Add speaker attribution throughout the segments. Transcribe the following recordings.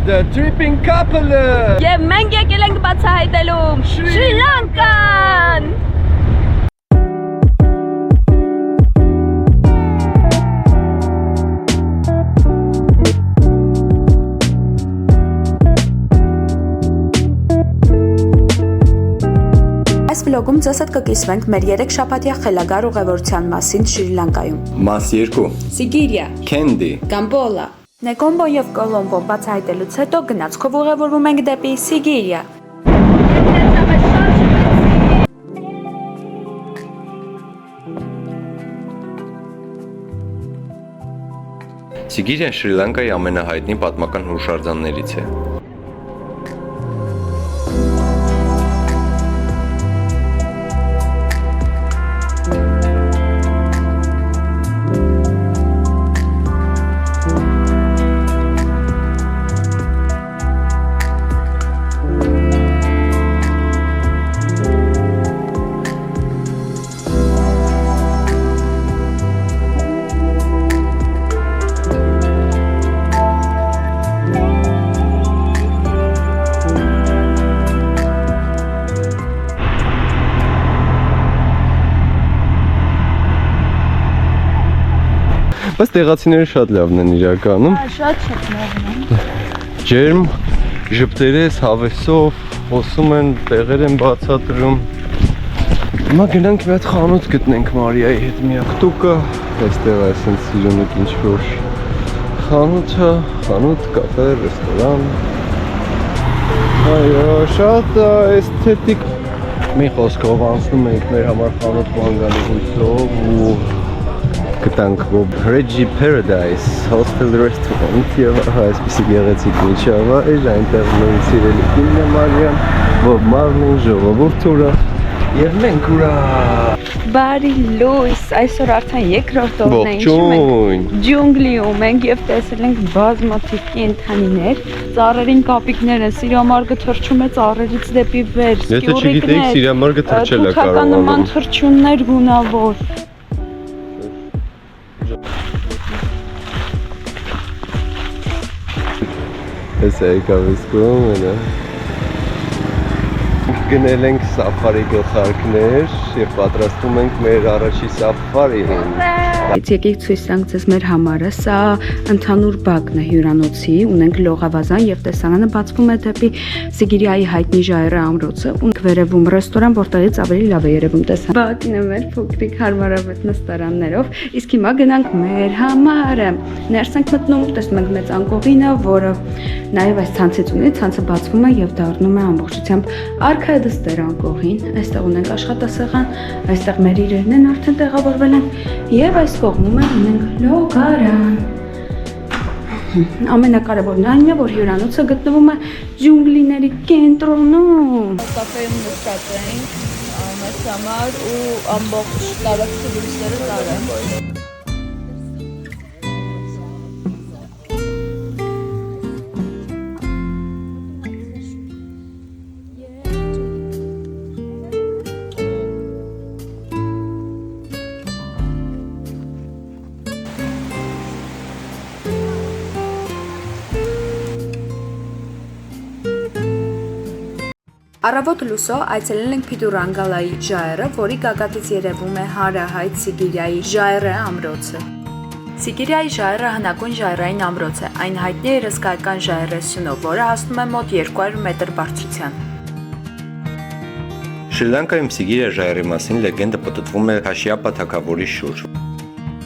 Speaker 1: The tripping couple.
Speaker 2: Եվ մենք եկել ենք բացահայտելու Շրի Լանկան։
Speaker 3: Այս վլոգում ձեզ հետ կկիսվենք մեր 3 շաբաթյա խելագար ուղևորության մասին Շրի Լանկայում։
Speaker 1: Մաս 2.
Speaker 3: Սիգիրիա,
Speaker 1: Candy.
Speaker 3: Կամպոլա, Նեկոմբո եւ Կոլոմբո բացահայտելուց հետո գնացքով ուղևորվում ենք դեպի Սիգիրիա։
Speaker 1: Սիգիրիան Շրի Լանկայի ամենահայտնի պատմական հուշարձաններից է։ Բայց տեղացիները շատ լավն են իրականում։
Speaker 2: Շատ լավն են։
Speaker 1: Ջերմ, ժպտերես, հավեսով, խոսում են, տեղեր են բացատրում։ Հիմա գնանք մի հատ խանութ գտնենք Մարիայի հետ միակ տուկը, այստեղ է այսպես սիրունիկ ինչ-որ խանութ, կաֆե, ռեստորան։ Այո, շատ էսթետիկ։ Մի խոսքով անցնում ենք մեր համար խանութ մանգալի հույսով ու գտանք Reggie Paradise Hostel Restaurant եւ այսպեսի գեղեցիկ միջավայր, այնտեղ նույն սիրելի կինը Մարիան, Bob Marley, ժողովուրդը եւ մենք ուրա
Speaker 2: Բարի լույս, այսօր արդեն երկրորդ օրն է,
Speaker 1: Ողջույն։
Speaker 2: ջունգլիում ենք եւ տեսել ենք բազմաթիվ կենդանիներ, ծառերին կապիկներ են, սիրամարգը թռչում է ծառերից դեպի վեր,
Speaker 1: Եթե չգիտեիք, սիրամարգը թռչել է
Speaker 2: կարողանում թռչուններ գունավոր։
Speaker 1: Էս է եկավիսկում ենա Գնել ենք սաֆարի գլխարկներ եւ պատրաստում ենք մեր առաջի սաֆարին
Speaker 3: Եկեք ցույց տանք ձեզ մեր համարը, սա ընդհանուր բակն է հյուրանոցի, ունենք լողավազան եւ տեսարանը բացվում է դեպի Սիգիրիայի հայտնի ժայռը ամրոցը, ու վերևում ռեստորան, որտեղից ավելի լավ է երևում տեսան։ Բակն է մեր փոքրիկ հարմարավետ նստարաններով, իսկ հիմա գնանք մեր համարը։ Ներս ենք մտնում, տեսնում ենք մեծ անկողինը, որը նաեւ այս ցանցից ունի, ցանցը բացվում է եւ դառնում է ամբողջությամբ արքադստեր անկողին։ Այստեղ ունենք աշխատասեղան, այստեղ մեր իրերն են արդեն տեղավորվել են եւ այս կողմում ունենք լոգարան։ Ամենակարևորն այն է, որ հյուրանոցը գտնվում է ջունգլիների կենտրոնում։
Speaker 2: Կաֆեում նստած ենք, մեզ համար ու ամբողջ տարածքի լույսերը տարան։
Speaker 3: Առավոտ լուսո այցելել ենք Փիդուրանգալայի ժայռը, որի գագաթից երևում է հարահայտ Սիգիրիայի ժայռը ամրոցը։ Սիգիրիայի ժայռը հնագույն ժայռային ամրոց է, այն հայտնի է իր հսկայական ժայռեսյունով, որը հասնում է մոտ 200 մետր բարձրության։
Speaker 1: Շրի Լանկայում Սիգիրիա ժայռի մասին լեգենդը պտտվում է Քաշիապա թագավորի շուրջ։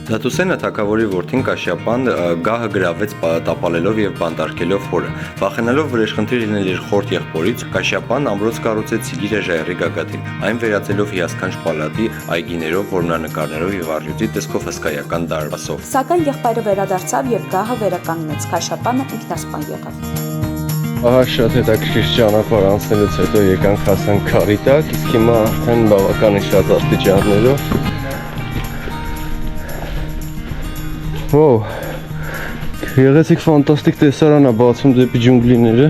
Speaker 1: Դատուսենը թագավորի որդին Կաշիապան գահը գրավեց տապալելով եւ բանտարկելով հորը։ Վախենալով վրեժխնդիր լինել իր խորտ եղբորից, Կաշիապան ամրոց կառուցեց Սիգիրիա ժայռի գագաթին, այն վերածելով հիասքանչ պալատի այգիներով, որմնանկարներով եւ առյուծի տեսքով հսկայական դարպասով։
Speaker 3: Սակայն եղբայրը վերադարձավ եւ գահը վերականգնեց, Քաշիապանը ինքնասպան եղավ։
Speaker 1: Ահա շատ հետաքրքիր ճանապարհ անցնելուց հետո եկանք հասանք քարի տակ, իսկ հիմա արդեն բավականին շատ աստիճաններով Wow, գեղեցիկ ֆանտաստիկ տեսարան է բացում դեպի ջունգլիները։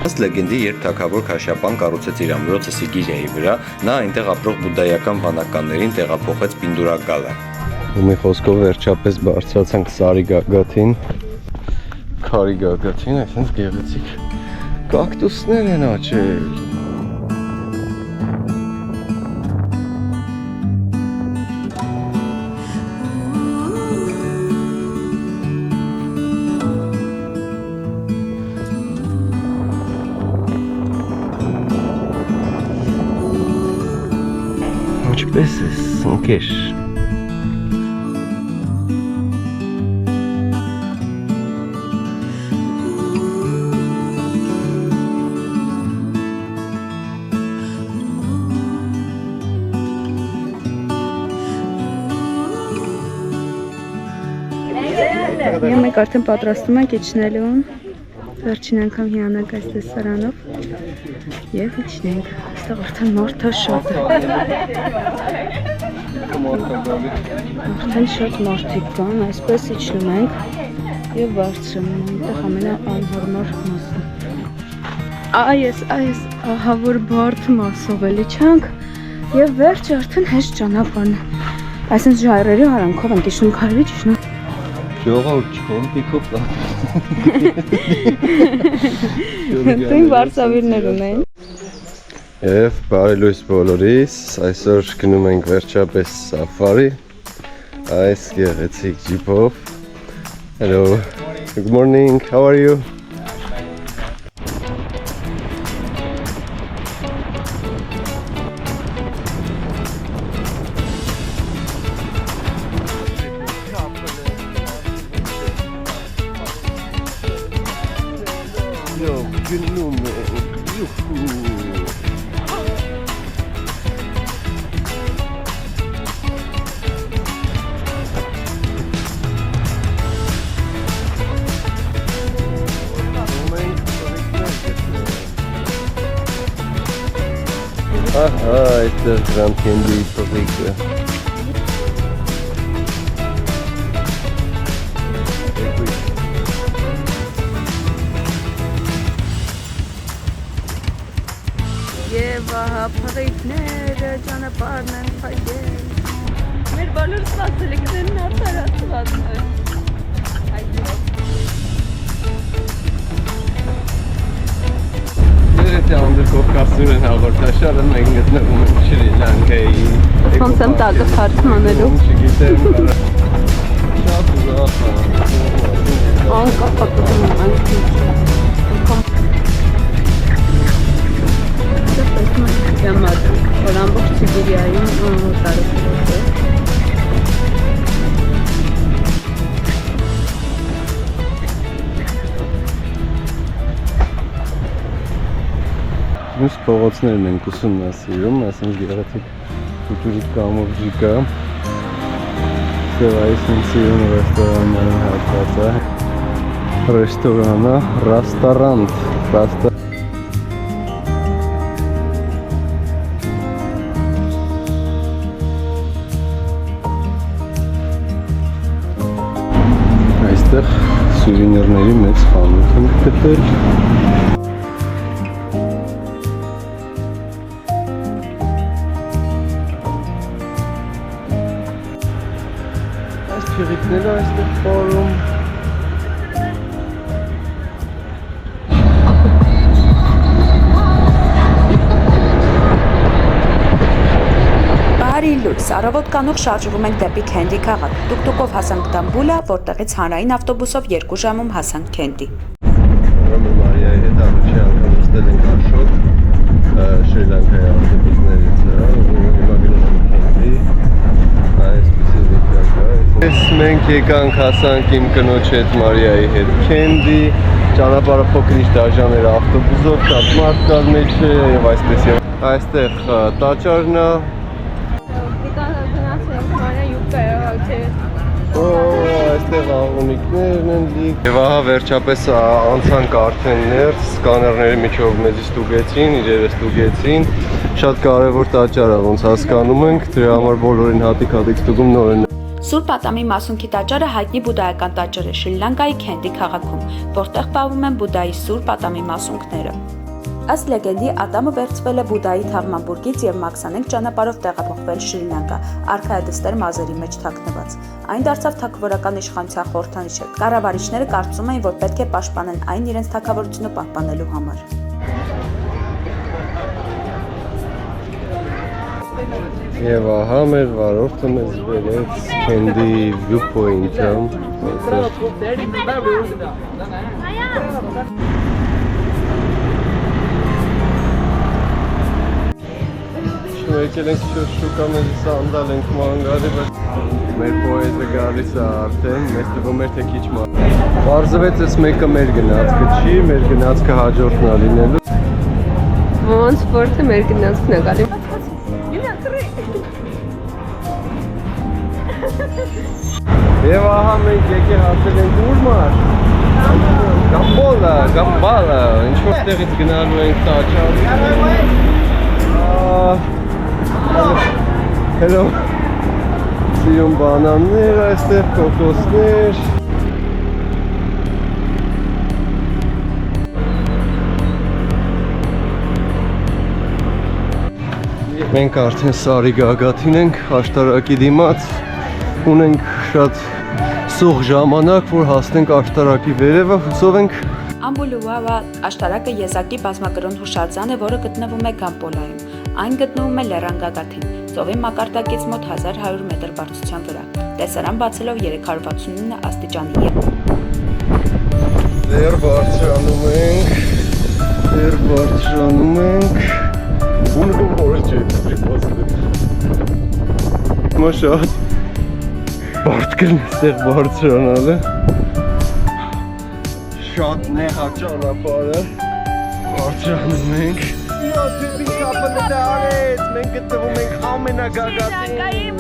Speaker 1: Ըստ լեգենդի, երբ թագավոր Քաշիապան կառուցեց իր ամրոցը Սիգիրիայի վրա, նա այնտեղ ապրող բուդդայական վանականներին տեղափոխեց Պինդուրագալա։ Ու մի խոսքով վերջապես բարձրացանք Սարի գագաթին։ քարի գագաթին, այսինքն գեղեցիկ կակտուսներ են աճել։ Ինչպես է սնկեր։
Speaker 3: Եվ մենք արդեն պատրաստում ենք իջնելու, վերջին անգամ հիանանք այս տեսարանով և իջնենք, այստեղ արդեն մարդը շատ է, արդեն շատ մարդիկ կան, այսպես իջնում ենք և բարձրանում, այնտեղ ամենաանհարմար մասը։ Այս ահա որ բարդ մասով էլ իջանք և վերջը արդեն հեշտ ճանապարհն է, այսինքն ժայռերի արանքով ենք իջնում քարերի ճիշտ։
Speaker 1: Ժողովուրդ չոն պիկոպ լավ։
Speaker 3: Դույն վարսավիրներ ունեն։
Speaker 1: Եվ բարելույս բոլորիս, այսօր գնում ենք վերջապես սաֆարի, այս գեղեցիկ ջիպով։ Hello, good morning, how are you? Ահա, այդտեղ Grand Candy-ի փողիկը։
Speaker 3: Եվ ահա փողիկները ճանապարհն են փայլել։
Speaker 2: Մեր բոլոր սպասելիքներն արդարացված են։
Speaker 1: Եթե անդրկովկասուր են հաղորդաշարը, մենք գտնվում ենք Շրի Լանկայի
Speaker 3: Ոնց եմ տակը խարթմանելու։
Speaker 1: Չգիտեմ, շատ ուրախ
Speaker 3: Անկապակցում ենք։ Ямар որ ամբողջ Սիբիրիայում տարածված է։
Speaker 1: Մյուս փողոցներն ենք ուսումնասիրում, այսինքն գեղեցիկ ֆուտուրիկ կամուրջի կա։ Ստեղ այս ինձ սիրուն ռեստորաններն հատված է։ Ռեստորանը Ռաստարանտ, այստեղ սուվենիրների մեծ խանութ ենք գտել։ Փեղիկները այստեղ պարում։
Speaker 3: Բարի լույս, առավոտ կանուխ շարժվում ենք դեպի Քենդի քաղաք։ Տուկտուկով հասանք Տամբուլա, որտեղից հանրային ավտոբուսով 2 ժամում հասանք Քենդի։
Speaker 1: Ուրեմն Մարիայի հետ առաջի անգամ նստել ենք Աշոտ, Շրի Լանկայի ավտոբուսներից, հիմա գնում ենք Քենդի, այսպիսի վիճակը։ Ես մենք եկանք հասանք իմ կնոջ հետ Մարիայի հետ Քենդի, ճանապարհը փոքր-ինչ դաժան էր ավտոբուսով, շատ մարդ կար մեջը եւ այսպես եւ այստեղ տաճարն է։ Այստեղ աղունիկներն են լիք։ Եվ ահա վերջապես անցանք արդեն ներս, սկաներների միջով մեզի ստուգեցին, իրերը ստուգեցին։ Շատ կարևոր տաճար է, ոնց հասկանում ենք, դրա համար բոլորին հատիկ-հատիկ ստուգում նորեն։
Speaker 3: Սուրբ Ատամի Մասունքի տաճարը հայտնի բուդդայական տաճար է Շրի Լանկայի Քենդի քաղաքում, որտեղ պահվում են Բուդդայի Սուրբ Ատամի մասունքները։ Ըստ լեգենդի Ադամը վերցվել է Բուդայի թաղմամբուրգից եւ մաքսանենգ ճանապարհով տեղափոխվել Շրի Լանկա, արքայադստեր մազերի մեջ թաքնված։ Այն դարձավ թագավորական իշխանության խորհրդանիշը։ Կառավարիչները կարծում էին, որ պետք է պաշտպանեն այն իրենց թագավորությունը պահպանելու համար։
Speaker 4: Եվ ահա մեր վարորդը մեզ բերեց Candy Viewpoint-ը։ Եկել ենք շուկա մեզ սանդալ ենք մանգալի, բայց մեր պոեզը գալիս է արդեն, մեզ թվում էր թե քիչ ման։ Պարզվեց էս մեկը մեր գնացքը չի, մեր գնացքը հաջորդն է լինելու։
Speaker 3: Ոնց որ թե մեր գնացքն է գալի։
Speaker 4: Եվ ահա մենք եկել հասել ենք ուր մար։ Գամբալա, ինչ-որ տեղից գնալու ենք տաճար։ Hello։ Սիրուն բանաններ, այստեղ կոկոսներ։ Մենք արդեն Սարի գագաթին ենք, աշտարակի դիմաց։ Ունենք շատ սուղ ժամանակ, որ հասնենք աշտարակի վերևը, հուսով ենք։
Speaker 3: Ամբուլուավա աշտարակը եզակի բազմակրոն հուշարձան է, որը գտնվում է Գամպոլայում։ Այն գտնվում է Լեռան գագաթին, ծովի մակարդակից մոտ 1100 մետր բարձրության վրա։ Տեսարան բացելով 369 աստիճանի է։
Speaker 4: Դեռ բարձրանում ենք։ Ունը որը չէ, շատ բարդ կլինի ստեղ բարձրանալը։ Շատ նեղա ճանապարհը, բարձրանում ենք։ Դեպի կապը դարեց, մենք գտնվում ենք ամենագագաթին։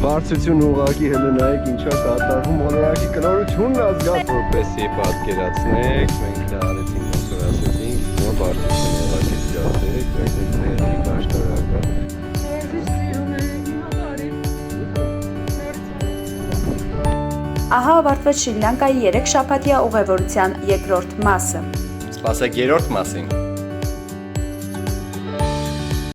Speaker 4: Բարձրություն ուղղակի հելնայեք ինչա կատարվում, օրինակի կնորությունն ազգա։ Որպեսի պատկերացնեք, մենք դա արեցինք, ոնց ասեցինք, նոր բարձրություն ուղղակի ստացեք, մենք ներդիկ աշտարակը։
Speaker 3: Ահա ավարտվեց Շրի Լանկայի 3 շաբաթյա ուղևորության երկրորդ մասը։
Speaker 1: Սպասեք երրորդ մասին։